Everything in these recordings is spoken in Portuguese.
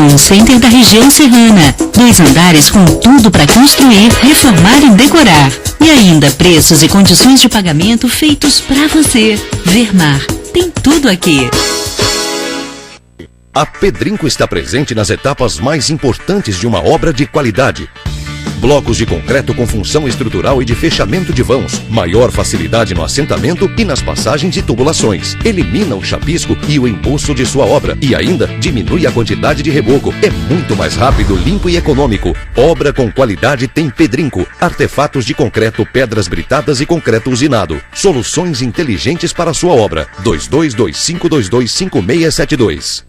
Home Center da região serrana. 2 andares com tudo para construir, reformar e decorar. E ainda preços e condições de pagamento feitos para você. Vermar, tem tudo aqui. A Pedrinco está presente nas etapas mais importantes de uma obra de qualidade. Blocos de concreto com função estrutural e de fechamento de vãos, maior facilidade no assentamento e nas passagens e tubulações, elimina o chapisco e o embuço de sua obra e ainda diminui a quantidade de reboco. É muito mais rápido, limpo e econômico. Obra com qualidade tem Pedrinco. Artefatos de concreto, pedras britadas e concreto usinado. Soluções inteligentes para a sua obra. 2225225672.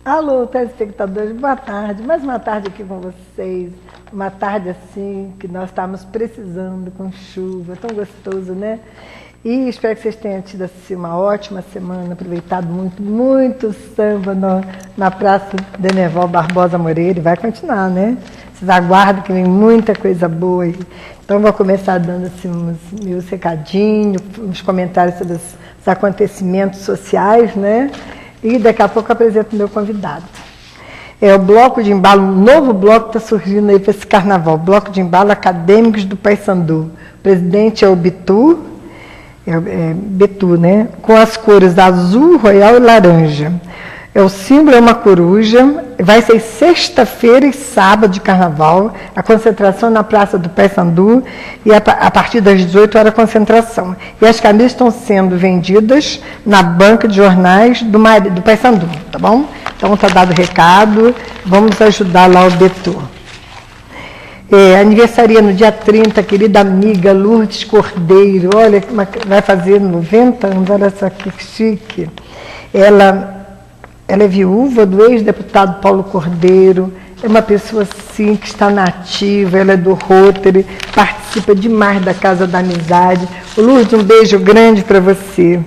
Alô, telespectadores, boa tarde. Mais uma tarde aqui com vocês. Uma tarde assim que nós estamos precisando, com chuva, tão gostoso, né? E espero que vocês tenham tido assim, uma ótima semana, aproveitado muito samba na Praça Denerval Barbosa Moreira. E vai continuar, né? Vocês aguardem que vem muita coisa boa aí. Então, vou começar dando assim, uns meus recadinhos, uns comentários sobre os acontecimentos sociais, né? E daqui a pouco eu apresento o meu convidado. É o Bloco de Embalo, um novo bloco está surgindo aí para esse carnaval. Bloco de Embalo Acadêmicos do Paysandu. O presidente é o Bitu, Betu, né? Com as cores azul, royal e laranja. O símbolo é uma coruja. Vai ser sexta-feira e sábado de carnaval. A concentração na Praça do Paysandu. E a partir das 18 horas a concentração. E as camisas estão sendo vendidas na banca de jornais do Paysandu, tá bom? Então está dado o recado. Vamos ajudar lá o Betu. Aniversaria no dia 30, a querida amiga Lourdes Cordeiro. Olha, vai fazer 90 anos, olha só que chique. Ela é viúva do ex-deputado Paulo Cordeiro, é uma pessoa assim que está na ativa, ela é do Rotary, participa demais da Casa da Amizade. Lourdes, um beijo grande para você.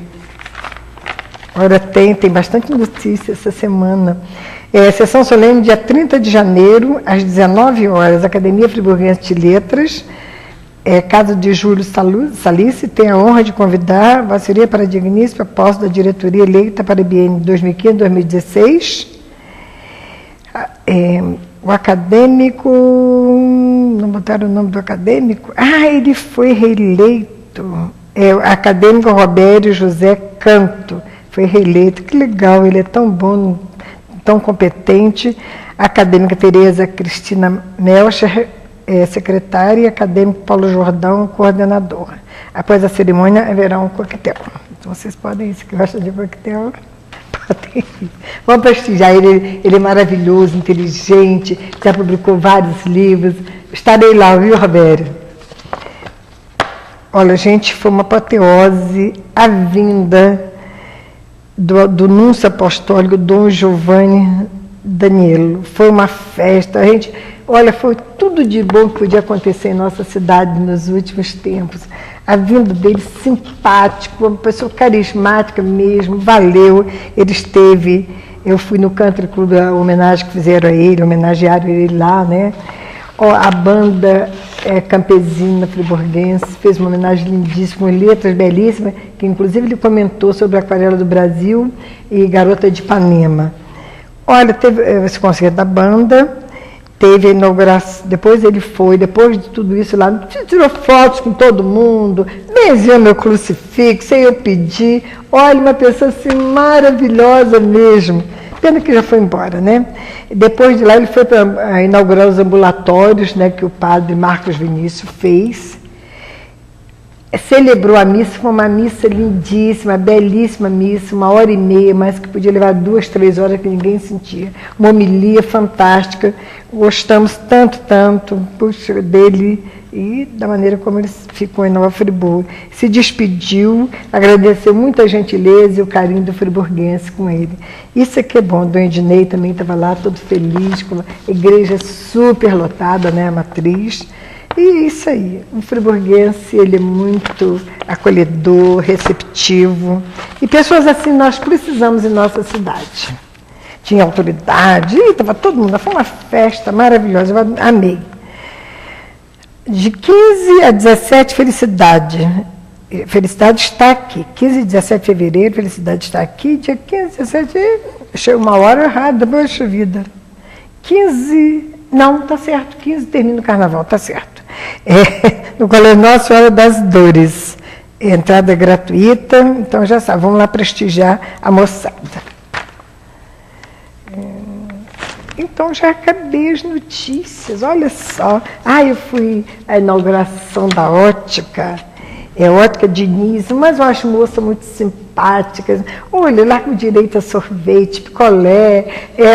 Olha, tem bastante notícia essa semana. Sessão solene dia 30 de janeiro, às 19 horas, Academia Friburguense de Letras, Casa de Júlio Salice, tem a honra de convidar a Vasseria para digníssima posse da diretoria eleita para o biênio 2015-2016. O acadêmico, não botaram o nome do acadêmico? Ele foi reeleito. O acadêmico Robério José Canto foi reeleito. Que legal, ele é tão bom, tão competente. A acadêmica Tereza Cristina Melcher, secretária, e acadêmico Paulo Jordão, coordenador. Após a cerimônia, haverá um coquetel. Então, vocês podem ir, se gostam de coquetel, podem ir. Vamos prestigiar ele é maravilhoso, inteligente, já publicou vários livros. Estarei lá, viu, Robério? Olha, gente, foi uma apoteose a vinda do Núncio Apostólico Dom Giovanni Danielo. Foi uma festa, olha, foi tudo de bom que podia acontecer em nossa cidade nos últimos tempos. A vinda dele simpático, uma pessoa carismática mesmo, valeu. Ele esteve, eu fui no Country Club, a homenagem que fizeram a ele, homenagearam ele lá, né? A banda campesina friburguense fez uma homenagem lindíssima, letras belíssimas, que inclusive ele comentou sobre a Aquarela do Brasil e Garota de Ipanema. Olha, teve esse concerto da banda, teve a inauguração, depois de tudo isso lá, tirou fotos com todo mundo, benziu meu crucifixo, eu pedi, olha, uma pessoa assim maravilhosa mesmo. Pena que já foi embora, né? Depois de lá ele foi para inaugurar os ambulatórios, né, que o padre Marcos Vinícius fez. celebrou a missa, foi uma missa lindíssima, belíssima missa, 1h30, mas que podia levar 2, 3 horas que ninguém sentia. Uma homilia fantástica, gostamos tanto, puxa, dele e da maneira como ele ficou em Nova Friburgo. Se despediu, agradeceu muito a gentileza e o carinho do friburguense com ele. Isso aqui é bom, Dom Ednei também estava lá, todo feliz, com a igreja super lotada, né, a matriz. E isso aí, um friburguense, ele é muito acolhedor, receptivo. E pessoas assim nós precisamos em nossa cidade. Tinha autoridade, estava todo mundo, foi uma festa maravilhosa, eu amei. De 15 a 17, felicidade. Felicidade está aqui. 15 e 17 de fevereiro, felicidade está aqui. Dia 15 e 17, chega uma hora errada, poxa vida. 15, não, tá certo, 15 termina o carnaval, tá certo. No Colégio Nossa Senhora das Dores. Entrada gratuita, então já sabe, vamos lá prestigiar a moçada. Então já acabei as notícias, olha só. Eu fui à inauguração da ótica, Ótica Diniz, mas eu acho moça muito simpática. Olha, lá com direito a sorvete, picolé,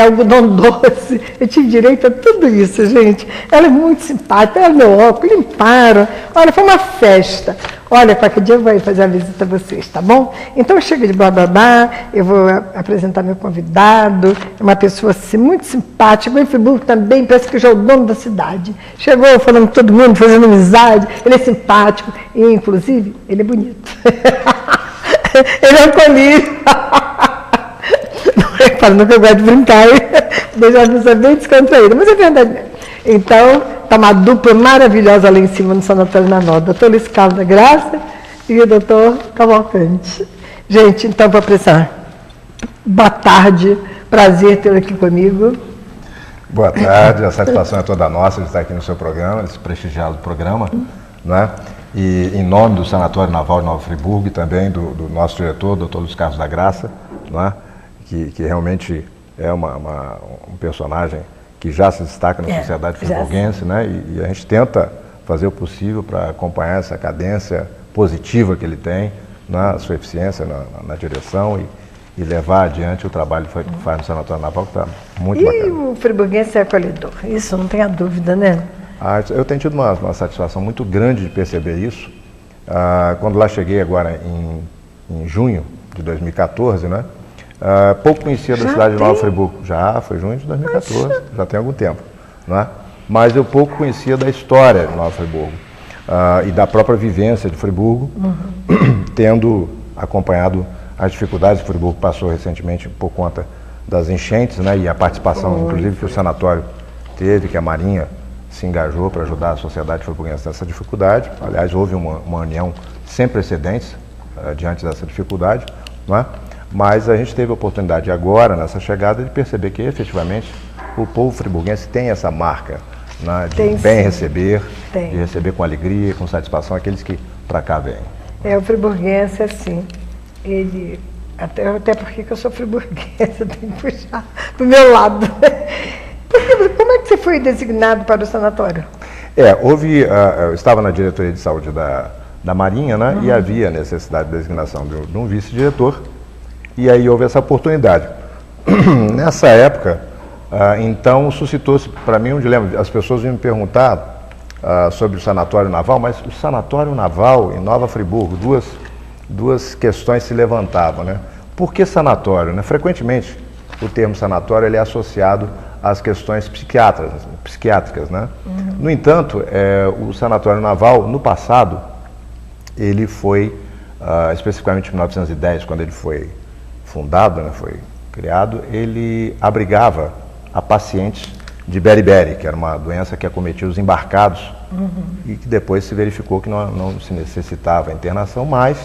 algodão doce. Eu tive direito a tudo isso, gente. Ela é muito simpática, ela meu óculos, limparam. Olha, foi uma festa. Olha, qualquer dia eu vou fazer a visita a vocês, tá bom? Então chega de blá blá blá, eu vou apresentar meu convidado, é uma pessoa assim, muito simpática, o Friburgo também, parece que já é o dono da cidade. Chegou falando com todo mundo, fazendo amizade, ele é simpático, e inclusive, ele é bonito. Ele é um colírio. Falando que eu gosto de brincar, deixar a pessoa bem descontraída, mas é verdade mesmo. Então, está uma dupla maravilhosa lá em cima no Sanatório Naval, o doutor Luiz Carlos da Graça e o doutor Cavalcante. Gente, então vou apresentar. Boa tarde, prazer ter aqui comigo. Boa tarde, a satisfação é toda nossa de estar aqui no seu programa, esse prestigiado programa, né? E em nome do Sanatório Naval de Nova Friburgo e também do nosso diretor, doutor Luiz Carlos da Graça, né? que realmente é um personagem que já se destaca na sociedade friburguense, né? E a gente tenta fazer o possível para acompanhar essa cadência positiva que ele tem, na sua eficiência na direção e levar adiante o trabalho que faz no Sanatório Naval, que está muito bacana. E o friburguense é acolhedor, isso não tem a dúvida, né? Eu tenho tido uma satisfação muito grande de perceber isso. Quando lá cheguei agora em junho de 2014, né? Pouco conhecia da cidade de Nova Friburgo. Já, foi junho de 2014, já tem algum tempo. Né? Mas eu pouco conhecia da história de Nova Friburgo e da própria vivência de Friburgo, tendo acompanhado as dificuldades que Friburgo passou recentemente por conta das enchentes, né? E a participação, inclusive, que o sanatório teve, que a Marinha se engajou para ajudar a sociedade friburguense nessa dificuldade. Aliás, houve uma união sem precedentes diante dessa dificuldade, não é? Mas a gente teve a oportunidade agora, nessa chegada, de perceber que efetivamente o povo friburguense tem essa marca, né, de bem receber, de receber com alegria, com satisfação aqueles que para cá vêm. O friburguense, assim, ele, até porque eu sou friburguense, eu tenho que puxar do meu lado. Como é que você foi designado para o sanatório? Eu estava na diretoria de saúde da Marinha, né, e havia necessidade de designação de um vice-diretor. E aí houve essa oportunidade. Nessa época, então, suscitou-se para mim um dilema. As pessoas vinham me perguntar sobre o Sanatório Naval, mas o Sanatório Naval em Nova Friburgo, duas questões se levantavam, né? Por que sanatório? Né? Frequentemente, o termo sanatório ele é associado às questões psiquiátricas, né? No entanto, o Sanatório Naval, no passado, ele foi, especificamente em 1910, quando ele foi fundado, né, foi criado, ele abrigava a pacientes de beriberi, que era uma doença que acometia os embarcados e que depois se verificou que não se necessitava internação, mas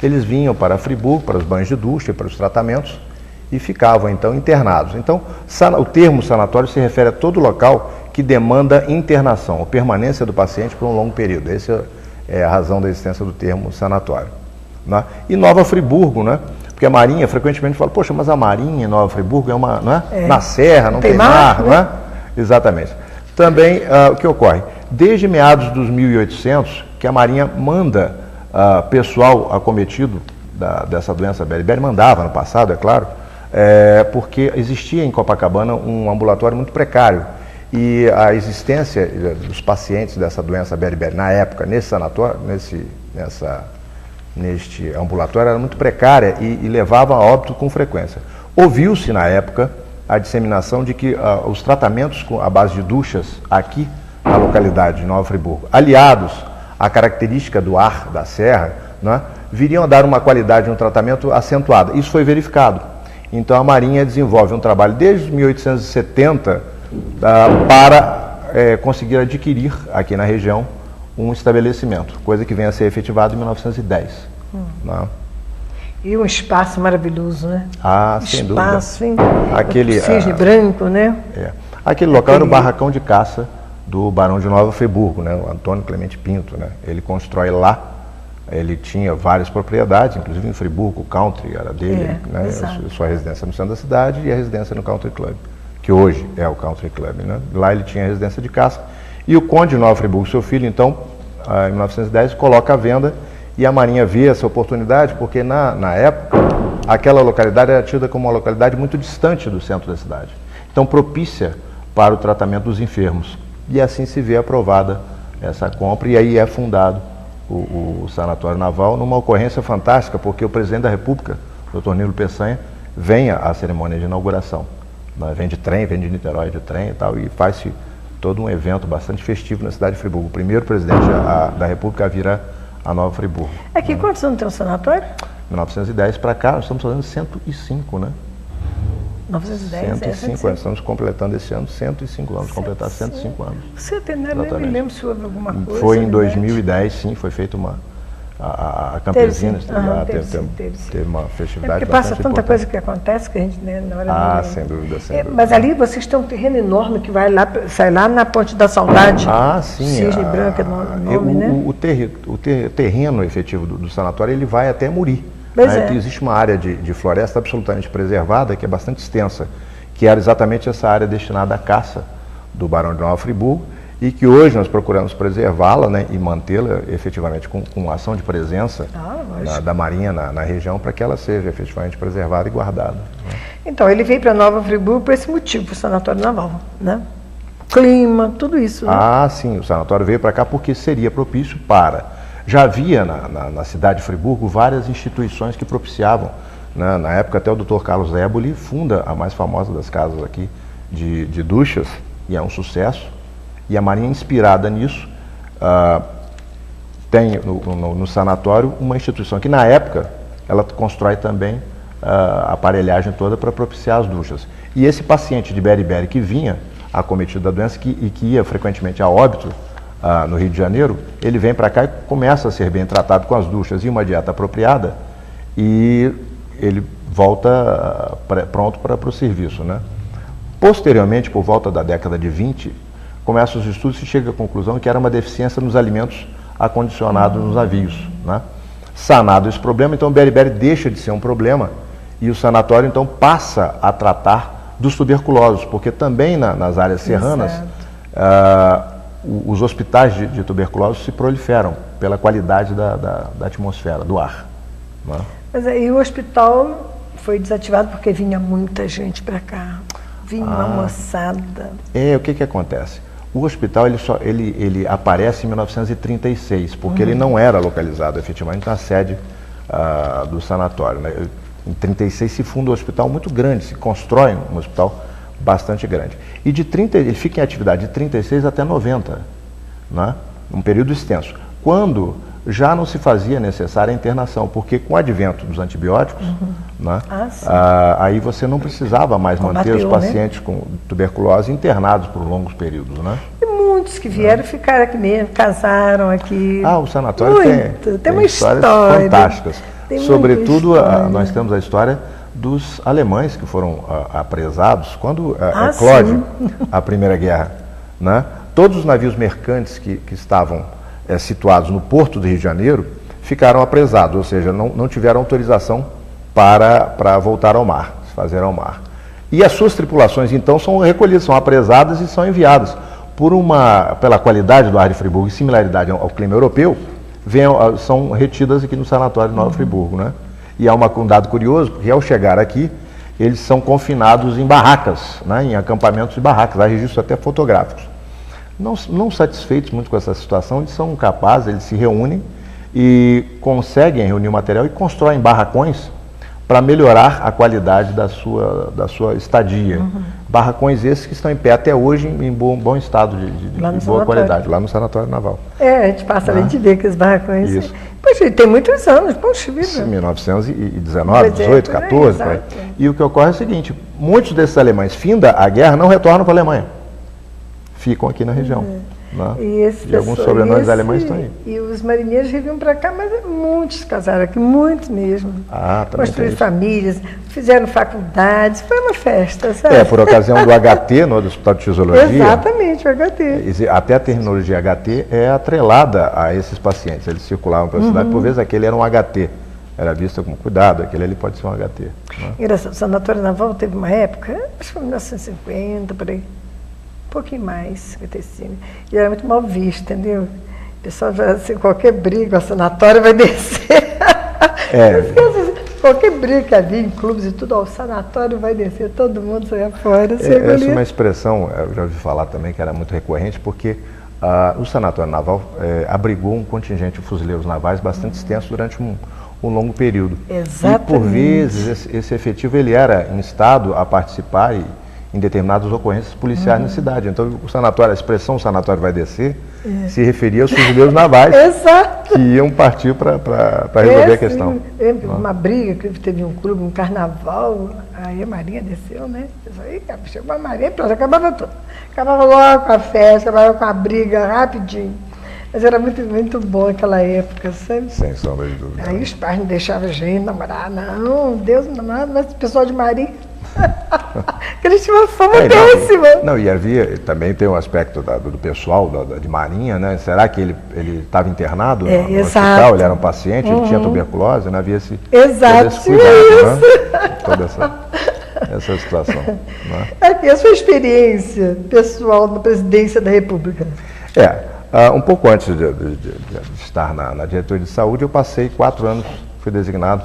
eles vinham para Friburgo, para os banhos de ducha, para os tratamentos e ficavam então internados. Então, o termo sanatório se refere a todo local que demanda internação ou permanência do paciente por um longo período. Essa é a razão da existência do termo sanatório. Né? E Nova Friburgo, né? Porque a Marinha frequentemente fala, poxa, mas a Marinha em Nova Friburgo é uma, não é? Na serra, não tem mar, né? Não é? Exatamente. Também, o que ocorre? Desde meados dos 1800, que a Marinha manda pessoal acometido dessa doença beriberi, mandava no passado, é claro, porque existia em Copacabana um ambulatório muito precário. E a existência dos pacientes dessa doença beriberi na época, nesse sanatório, neste ambulatório, era muito precária e levava a óbito com frequência. Ouviu-se na época a disseminação de que os tratamentos à base de duchas aqui na localidade de Nova Friburgo, aliados à característica do ar da serra, né, viriam a dar uma qualidade de um tratamento acentuada. Isso foi verificado. Então a Marinha desenvolve um trabalho desde 1870 para conseguir adquirir aqui na região um estabelecimento, coisa que vem a ser efetivada em 1910. Né? E um espaço maravilhoso, né? Sem dúvida. Espaço, hein? Aquele cisne branco, né? Aquele local era o barracão de caça do Barão de Nova Friburgo, né? O Antônio Clemente Pinto, né? Ele constrói lá. Ele tinha várias propriedades, inclusive em Friburgo, o Country era dele, né? Sua residência no centro da cidade e a residência no Country Club, que hoje é o Country Club, né? Lá ele tinha a residência de caça. E o Conde de Nova Friburgo, seu filho, então, em 1910, coloca à venda e a Marinha vê essa oportunidade porque, na época, aquela localidade era tida como uma localidade muito distante do centro da cidade. Então, propícia para o tratamento dos enfermos. E assim se vê aprovada essa compra e aí é fundado o Sanatório Naval numa ocorrência fantástica, porque o presidente da República, o Dr. Nilo Peçanha, vem à cerimônia de inauguração. Vem de trem, vem de Niterói de trem e tal, e faz-se todo um evento bastante festivo na cidade de Friburgo. O primeiro presidente da República a vir a Nova Friburgo. Aqui, quantos anos tem o sanatório? 1910 para cá, nós estamos fazendo 105, né? 1910, 105 anos, estamos completando esse ano 105 anos, completar 105 anos. Você tem, nem me lembro se houve alguma coisa. Foi em 2010, sim, foi feita a Campesina, teve uma festividade. Porque passa tanta coisa que acontece que a gente, né, na hora sem dúvida, sem dúvida. Mas ali vocês têm um terreno enorme que vai lá, sai lá na Ponte da Saudade. Sim. Cisne Branco é o nome, né? O terreno efetivo do sanatório, ele vai até Muri. Existe uma área de floresta absolutamente preservada, que é bastante extensa, que era exatamente essa área destinada à caça do Barão de Nova Friburgo, e que hoje nós procuramos preservá-la, né, e mantê-la efetivamente com ação de presença da Marinha na região, para que ela seja efetivamente preservada e guardada. Né? Então, ele veio para Nova Friburgo por esse motivo, o Sanatório Naval, né? Clima, tudo isso. Né? Sim, o sanatório veio para cá porque seria propício para... Já havia na cidade de Friburgo várias instituições que propiciavam, né? Na época até o Dr. Carlos Éboli funda a mais famosa das casas aqui de duchas, e é um sucesso. E a Marinha, inspirada nisso, tem no sanatório uma instituição que, na época, ela constrói também a aparelhagem toda para propiciar as duchas. E esse paciente de beriberi que vinha acometido da doença e que ia frequentemente a óbito no Rio de Janeiro, ele vem para cá e começa a ser bem tratado com as duchas e uma dieta apropriada, e ele volta pronto para o serviço, né? Posteriormente, por volta da década de 20, começam os estudos e chega à conclusão que era uma deficiência nos alimentos acondicionados nos navios, né? Sanado esse problema, então o beriberi deixa de ser um problema e o sanatório então passa a tratar dos tuberculosos, porque também nas áreas serranas os hospitais de tuberculose se proliferam pela qualidade da atmosfera, do ar, né? Mas aí o hospital foi desativado porque vinha muita gente para cá, vinha uma moçada. O que acontece? O hospital ele aparece em 1936, porque ele não era localizado efetivamente na sede do sanatório, né? Em 1936 se funda um hospital muito grande, se constrói um hospital bastante grande. E ele fica em atividade de 1936 até 1990, né? Um período extenso. Quando já não se fazia necessária a internação, porque com o advento dos antibióticos, né, aí você não precisava mais manter os pacientes, né, com tuberculose internados por longos períodos, né? E muitos que vieram ficaram aqui mesmo, casaram aqui. O sanatório tem uma histórias fantásticas. Sobretudo, nós temos a história dos alemães que foram apresados quando eclode a Primeira Guerra, né? Todos os navios mercantes que estavam situados no porto do Rio de Janeiro ficaram apresados, ou seja, não tiveram autorização para voltar ao mar, se fazer ao mar. E as suas tripulações, então, são recolhidas, são apresadas e são enviadas. Pela qualidade do ar de Friburgo e similaridade ao clima europeu, são retidas aqui no sanatório de Nova Friburgo, né? E há um dado curioso, porque ao chegar aqui, eles são confinados em barracas, né? Em acampamentos de barracas, há registros até fotográficos. Não satisfeitos muito com essa situação, eles são capazes, eles se reúnem e conseguem reunir o material e constroem barracões para melhorar a qualidade da sua estadia. Barracões esses que estão em pé até hoje em bom estado de boa qualidade, lá no Sanatório Naval. A gente passa a gente vê aqueles barracões. Isso. Poxa, tem muitos anos, poxa vida. 1919, 18, 14. E o que ocorre é o seguinte, muitos desses alemães, finda a guerra, não retornam para a Alemanha. Ficam aqui na região. Né? E alguns sobrenomes alemães estão aí. E os marinheiros vinham para cá, mas muitos casaram aqui, muitos mesmo. Construíram famílias, fizeram faculdades, foi uma festa, sabe? Por ocasião do HT, no Hospital de Fisiologia. Exatamente, o HT. Até a terminologia HT é atrelada a esses pacientes. Eles circulavam pela cidade, por vezes aquele era um HT. Era visto com cuidado, aquele ali pode ser um HT. Né? Engraçado, o Sanatório Naval teve uma época, acho que foi 1950, por aí. Um pouquinho mais, 55. E era muito mal visto, entendeu? O pessoal já, assim, qualquer briga, o sanatório vai descer. Qualquer briga que havia em clubes e tudo, o sanatório vai descer, todo mundo saia fora. Essa é uma expressão, eu já ouvi falar também, que era muito recorrente, porque o Sanatório Naval abrigou um contingente de fuzileiros navais bastante extenso durante um longo período. Exatamente. E, por vezes, esse efetivo ele era instado a participar em determinadas ocorrências policiais na cidade. Então, a expressão sanatório vai descer, se referia aos fuzileiros navais que iam partir para resolver a questão. Uma briga que teve um clube, um carnaval, aí a Marinha desceu, né? Aí chegou a Marinha e pronto, acabava tudo. Acabava logo com a festa, acabava com a briga, rapidinho. Mas era muito, muito bom aquela época, sabe? Sem sombra de dúvida. Aí os pais não deixavam a gente namorar, não, Deus não nada, mas o pessoal de Marinha... Eles tinham uma fama péssima. E havia, também tem um aspecto do pessoal de Marinha, né? Será que ele estava internado no hospital, ele era um paciente, ele tinha tuberculose, não havia esse cuidado, né? Toda essa situação. Né? E a sua experiência pessoal na presidência da República? Um pouco antes de estar na diretoria de saúde, eu passei 4 anos, fui designado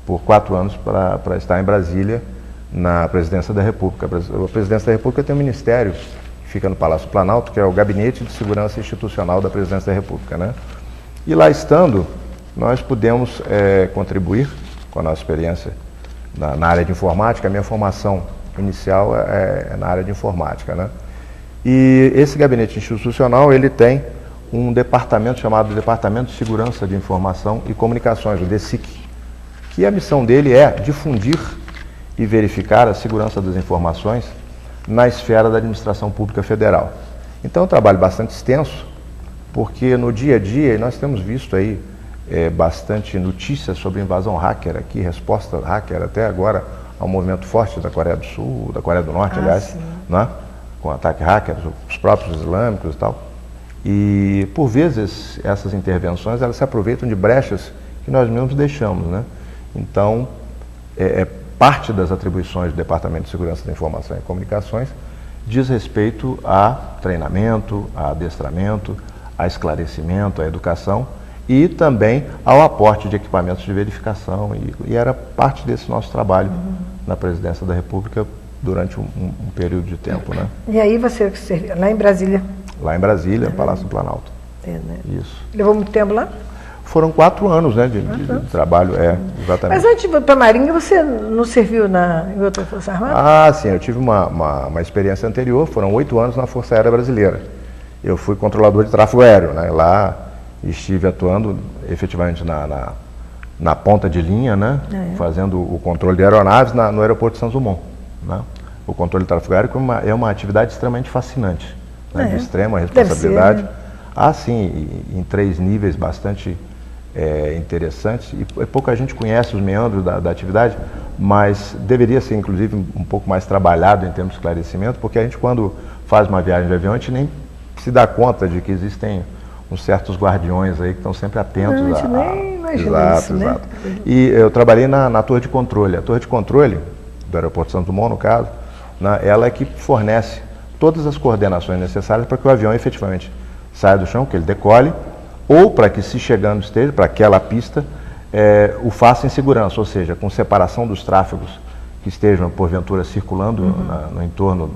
por 4 anos para estar em Brasília, na Presidência da República. A Presidência da República tem um ministério que fica no Palácio Planalto, que é o Gabinete de Segurança Institucional da Presidência da República, né? E lá estando, nós pudemos contribuir com a nossa experiência na área de informática. A minha formação inicial é na área de informática, né? E esse Gabinete Institucional, ele tem um departamento chamado Departamento de Segurança de Informação e Comunicações, o DSIC, que a missão dele é difundir e verificar a segurança das informações na esfera da administração pública federal. Então é um trabalho bastante extenso, porque no dia a dia nós temos visto aí bastante notícias sobre invasão hacker aqui, resposta hacker até agora ao movimento forte da Coreia do Sul, da Coreia do Norte, aliás, né? Com ataque hacker, os próprios islâmicos e tal. E por vezes essas intervenções elas se aproveitam de brechas que nós mesmos deixamos, né? Então parte das atribuições do Departamento de Segurança da Informação e Comunicações diz respeito a treinamento, a adestramento, a esclarecimento, a educação e também ao aporte de equipamentos de verificação. E era parte desse nosso trabalho na Presidência da República durante um período de tempo, né? E aí você serviu lá em Brasília? Lá em Brasília, Palácio do Planalto. Né? Isso. Levou muito tempo lá? Foram 4 anos, né, de trabalho, exatamente. Mas antes de ir para a Marinha, você não serviu em outra Força Armada? Sim, eu tive uma experiência anterior, foram 8 anos na Força Aérea Brasileira. Eu fui controlador de tráfego aéreo, né, lá estive atuando efetivamente na ponta de linha, né, fazendo o controle de aeronaves no aeroporto de Santos Dumont, né. O controle de tráfego aéreo é uma atividade extremamente fascinante, né, de extrema responsabilidade. Sim, em 3 níveis bastante interessantes, e pouca gente conhece os meandros da atividade, mas deveria ser, inclusive, um pouco mais trabalhado em termos de esclarecimento, porque a gente, quando faz uma viagem de avião, a gente nem se dá conta de que existem uns certos guardiões aí que estão sempre atentos. A gente nem imagina isso, né? E eu trabalhei na torre de controle. A torre de controle do aeroporto de Santos Dumont, no caso, ela é que fornece todas as coordenações necessárias para que o avião efetivamente saia do chão, que ele decole, ou para que, se chegando esteja, para aquela pista, o faça em segurança, ou seja, com separação dos tráfegos que estejam, porventura, circulando no entorno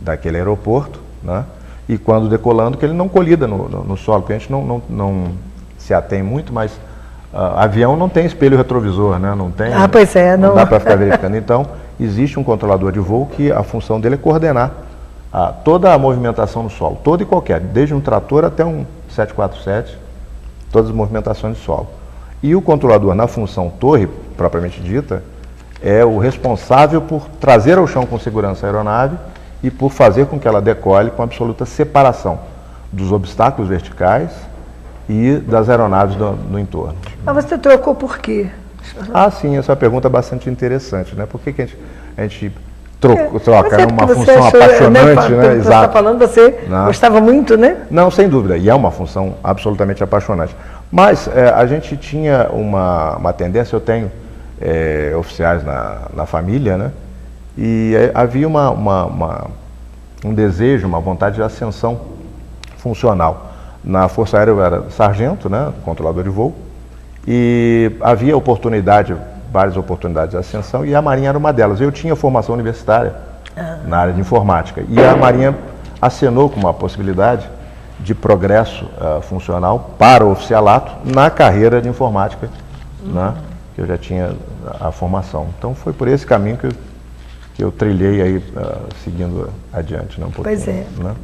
daquele aeroporto, né? E quando decolando, que ele não colida no solo, porque a gente não se atém muito, mas avião não tem espelho retrovisor, né? Não tem, pois é, não dá para ficar verificando. Então, existe um controlador de voo que a função dele é coordenar toda a movimentação no solo, toda e qualquer, desde um trator até um 747, todas as movimentações do solo. E o controlador, na função torre, propriamente dita, é o responsável por trazer ao chão com segurança a aeronave e por fazer com que ela decole com absoluta separação dos obstáculos verticais e das aeronaves no entorno. Mas você trocou por quê? Sim, essa é uma pergunta bastante interessante, né? Por que a gente troca uma função achou, apaixonante, né? Exato. Você está falando, você gostava muito, né? Não, sem dúvida, e é uma função absolutamente apaixonante. Mas a gente tinha uma tendência, eu tenho oficiais na família, né? E havia um desejo, uma vontade de ascensão funcional. Na Força Aérea eu era sargento, né? Controlador de voo, e havia várias oportunidades de ascensão, e a Marinha era uma delas. Eu tinha formação universitária na área de informática, e a Marinha acenou com uma possibilidade de progresso funcional para o oficialato na carreira de informática, né, que eu já tinha a formação. Então foi por esse caminho que eu trilhei aí, seguindo adiante, né, um pouquinho. Pois é. Né?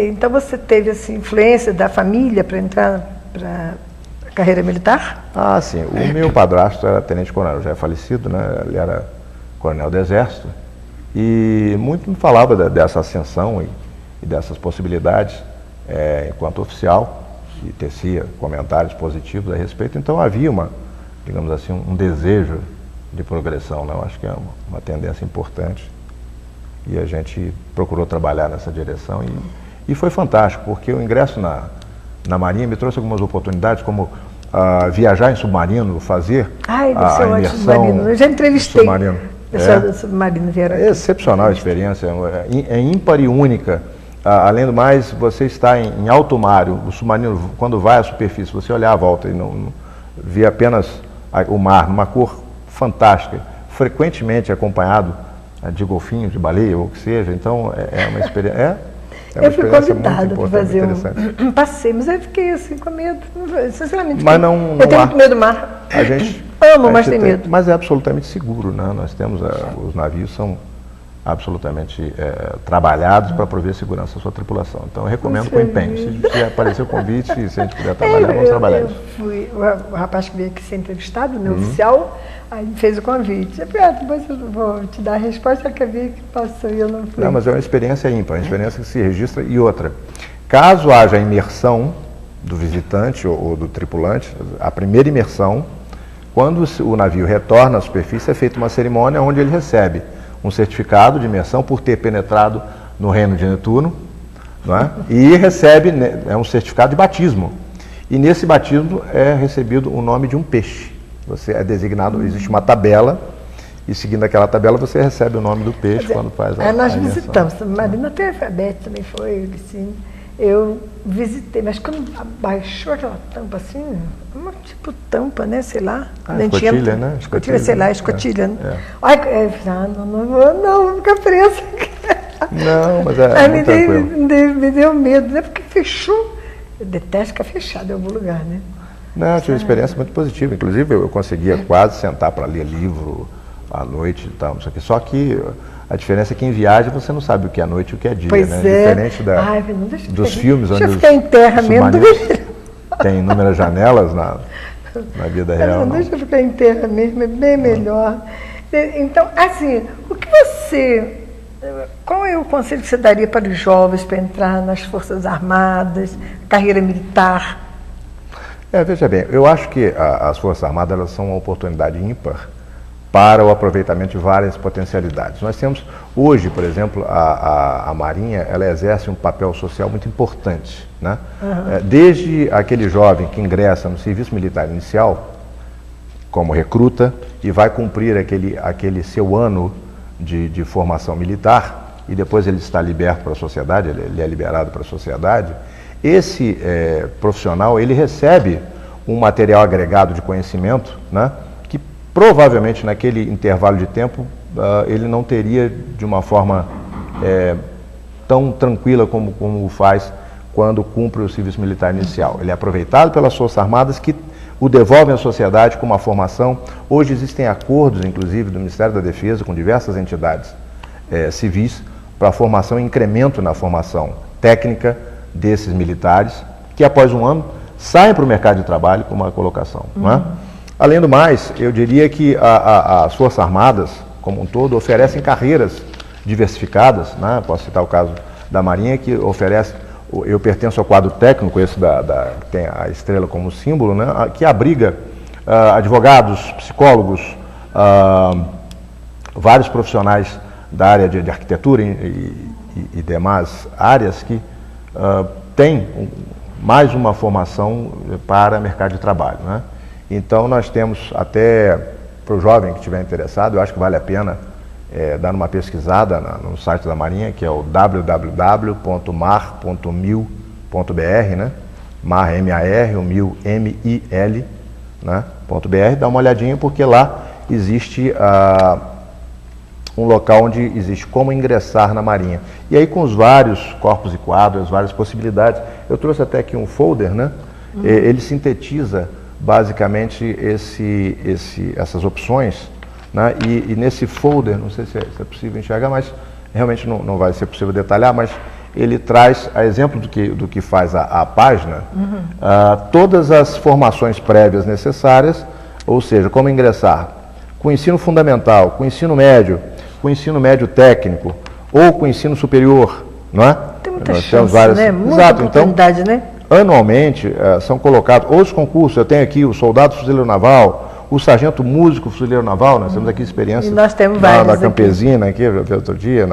Então você teve essa influência da família para entrar para a carreira militar? Sim. O meu padrasto era tenente-coronel, já é falecido, né? Ele era coronel do Exército, e muito me falava dessa ascensão e dessas possibilidades enquanto oficial, e tecia comentários positivos a respeito. Então havia digamos assim, um desejo de progressão, né? Eu acho que é uma tendência importante, e a gente procurou trabalhar nessa direção, e foi fantástico, porque o ingresso na Marinha me trouxe algumas oportunidades, como viajar em submarino, fazer a imersão submarino. Eu já entrevistei submarino. Do submarino. É excepcional a experiência, é ímpar e única. Além do mais, você está em alto mar, o submarino, quando vai à superfície, você olhar à volta e não vê apenas o mar, numa cor fantástica, frequentemente acompanhado de golfinhos, de baleia, ou o que seja. Então, é uma experiência... eu fui convidada para fazer um passeio, mas eu fiquei assim com medo, sinceramente. Mas eu tenho muito medo do mar. A gente mas tem medo. Mas é absolutamente seguro, né? Nós temos, os navios são absolutamente trabalhados para prover segurança à sua tripulação. Então eu recomendo com empenho. Se aparecer o convite, se a gente puder trabalhar, vamos trabalhar. O rapaz que veio aqui ser entrevistado, meu oficial, aí me fez o convite. Eu falei, depois eu vou te dar a resposta, que eu vi que passou e eu não fui. Não, mas é uma experiência ímpar, uma experiência que se registra. E outra, caso haja imersão do visitante ou do tripulante, a primeira imersão, quando o navio retorna à superfície, é feita uma cerimônia onde ele recebe um certificado de imersão por ter penetrado no reino de Netuno, não é? E recebe um certificado de batismo. E nesse batismo é recebido o nome de um peixe. Você é designado, existe uma tabela, e seguindo aquela tabela você recebe o nome do peixe quando faz a nós imersão. Visitamos, a Marina até a Beth também foi, assim, eu visitei, mas quando abaixou aquela tampa assim, uma tipo tampa, né, sei lá. Escotilha, né? Escotilha, sei lá, escotilha. Né? Não, vou ficar presa. Não, mas é muito tranquilo. Me deu medo, né, porque fechou. Eu detesto ficar fechado em algum lugar, né? Não, eu tive uma experiência muito positiva. Inclusive, eu conseguia quase sentar para ler livro à noite e tal, não sei o quê. Só que a diferença é que em viagem você não sabe o que é noite e o que é dia, pois né? É. Diferente dos filmes onde ficar em terra mesmo. Tem inúmeras janelas na vida real. Deixa eu ficar em terra mesmo, é bem melhor. Então, assim, qual é o conselho que você daria para os jovens para entrar nas Forças Armadas, carreira militar? Veja bem, eu acho que as Forças Armadas elas são uma oportunidade ímpar para o aproveitamento de várias potencialidades. Nós temos hoje, por exemplo, a Marinha, ela exerce um papel social muito importante, né? Desde aquele jovem que ingressa no serviço militar inicial como recruta e vai cumprir aquele seu ano de formação militar, e depois ele está liberto para a sociedade, ele é liberado para a sociedade, esse profissional, ele recebe um material agregado de conhecimento, né, que provavelmente naquele intervalo de tempo ele não teria de uma forma tão tranquila como o faz quando cumpre o serviço militar inicial. Ele é aproveitado pelas Forças Armadas, que o devolvem à sociedade com uma formação. Hoje existem acordos, inclusive, do Ministério da Defesa com diversas entidades civis para a formação e incremento na formação técnica desses militares, que após um ano saem para o mercado de trabalho com uma colocação. Não é? Além do mais, eu diria que as Forças Armadas, como um todo, oferecem carreiras diversificadas, né? Posso citar o caso da Marinha, que oferece, eu pertenço ao quadro técnico, esse que tem a estrela como símbolo, né? Que abriga advogados, psicólogos, vários profissionais da área de arquitetura e demais áreas que têm mais uma formação para mercado de trabalho, né? Então nós temos até, para o jovem que estiver interessado, eu acho que vale a pena dar uma pesquisada no site da Marinha, que é o www.mar.mil.br, né? Mar, M-A-R, o mil, M-I-L, né? .br, dá uma olhadinha, porque lá existe um local onde existe como ingressar na Marinha. E aí com os vários corpos e quadros, várias possibilidades, eu trouxe até aqui um folder, né? Ele sintetiza basicamente essas opções, né? E nesse folder, não sei se é possível enxergar, mas realmente não vai ser possível detalhar, mas ele traz, a exemplo do que faz a página, todas as formações prévias necessárias, ou seja, como ingressar com ensino fundamental, com ensino médio técnico ou com ensino superior, não é? Tem muita chance, né? Muita oportunidade, né? Anualmente são colocados outros concursos. Eu tenho aqui o soldado fuzileiro naval, o sargento músico fuzileiro naval, nós temos aqui experiência. E nós temos vários da Campesina aqui, outro dia,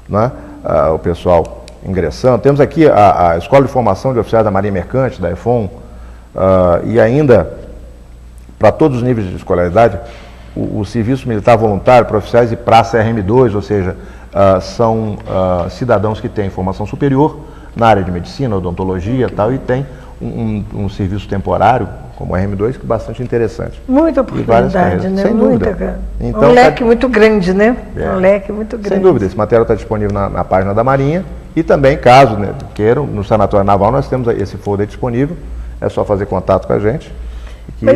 né? O pessoal ingressando. Temos aqui a Escola de Formação de Oficiais da Marinha Mercante, da EFON, e ainda, para todos os níveis de escolaridade, o Serviço Militar Voluntário para Oficiais e Praça RM2, ou seja, são cidadãos que têm formação superior na área de medicina, odontologia e tal, e tem um serviço temporário, como o RM2, que é bastante interessante. Muita oportunidade, né? Sem muita, dúvida. Então, um leque muito grande, né? Um leque muito grande. Sem dúvida, esse material está disponível na página da Marinha, e também, caso queiram, no Sanatório Naval nós temos esse folder disponível, é só fazer contato com a gente. E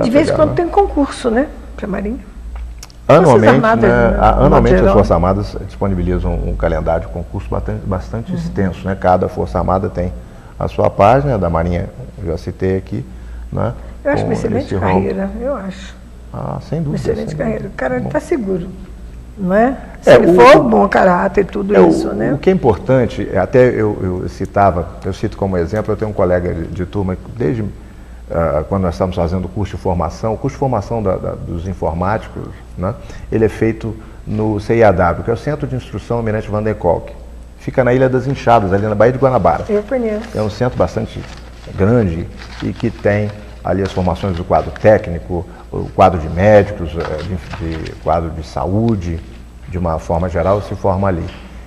de vez em quando tem concurso, né? Para a Marinha. Anualmente, anualmente as Forças Armadas disponibilizam um calendário de concurso bastante extenso, né? Cada Força Armada tem a sua página, da Marinha eu já citei aqui, né? Eu acho uma excelente carreira, eu acho. Sem dúvida. Uma excelente carreira. O cara está seguro, não é? Se ele for bom caráter e tudo isso, né? O que é importante, até eu cito como exemplo, eu tenho um colega de turma que desde quando nós estamos fazendo o curso de formação, dos informáticos, né, ele é feito no CIAW, que é o Centro de Instrução Almirante Van der Kolk. Fica na Ilha das Enxadas, ali na Baía de Guanabara. Eu conheço. É um centro bastante grande e que tem ali as formações do quadro técnico, o quadro de médicos, de quadro de saúde, de uma forma geral, se forma ali.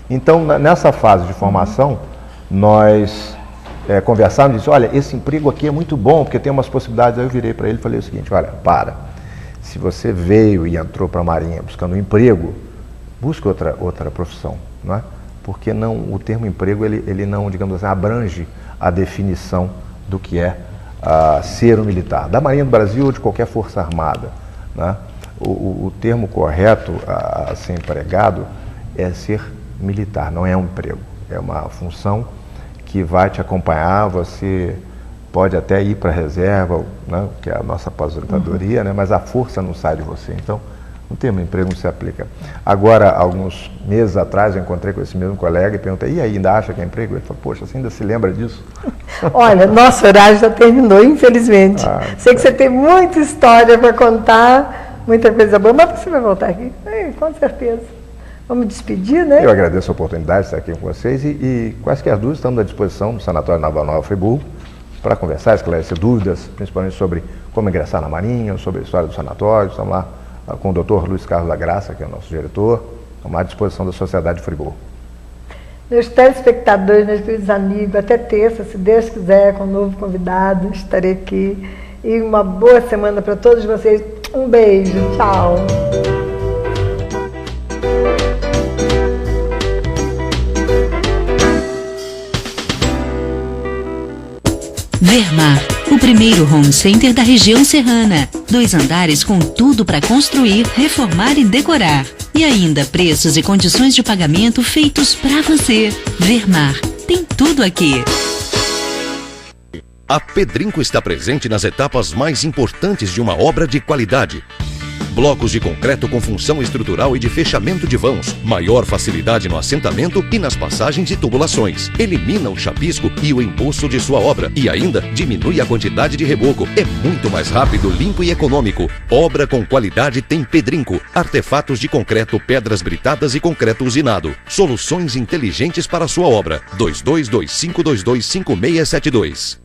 Então, nessa fase de formação, nós conversaram e disse, olha, esse emprego aqui é muito bom, porque tem umas possibilidades. Aí eu virei para ele e falei o seguinte, olha, se você veio e entrou para a Marinha buscando um emprego, busque outra profissão, não é? Porque o termo emprego, ele não, digamos assim, abrange a definição do que é ser um militar, da Marinha do Brasil ou de qualquer força armada, né? O termo correto a ser empregado é ser militar, não é um emprego, é uma função que vai te acompanhar. Você pode até ir para a reserva, né, que é a nossa aposentadoria, né, mas a força não sai de você. Então, o termo emprego não se aplica. Agora, alguns meses atrás, eu encontrei com esse mesmo colega e perguntei, e aí, ainda acha que é emprego? Ele falou, poxa, você ainda se lembra disso? Olha, nosso horário já terminou, infelizmente. Sei que você tem muita história para contar, muita coisa boa, mas você vai voltar aqui? Com certeza. Vamos despedir, né? Eu agradeço a oportunidade de estar aqui com vocês e quaisquer dúvidas, estamos à disposição do Sanatório Naval Nova Friburgo para conversar, esclarecer dúvidas, principalmente sobre como ingressar na Marinha, sobre a história do sanatório. Estamos lá com o Dr. Luiz Carlos da Graça, que é o nosso diretor, estamos à disposição da Sociedade de Friburgo. Meus telespectadores, meus queridos amigos, até terça, se Deus quiser, com um novo convidado, estarei aqui. E uma boa semana para todos vocês. Um beijo, tchau. Vermar, o primeiro home center da região serrana. 2 andares com tudo para construir, reformar e decorar. E ainda preços e condições de pagamento feitos para você. Vermar, tem tudo aqui. A Pedrinco está presente nas etapas mais importantes de uma obra de qualidade. Blocos de concreto com função estrutural e de fechamento de vãos, maior facilidade no assentamento e nas passagens e tubulações. Elimina o chapisco e o embolso de sua obra e ainda diminui a quantidade de reboco. É muito mais rápido, limpo e econômico. Obra com qualidade tem Pedrinco. Artefatos de concreto, pedras britadas e concreto usinado. Soluções inteligentes para a sua obra. 2225225672.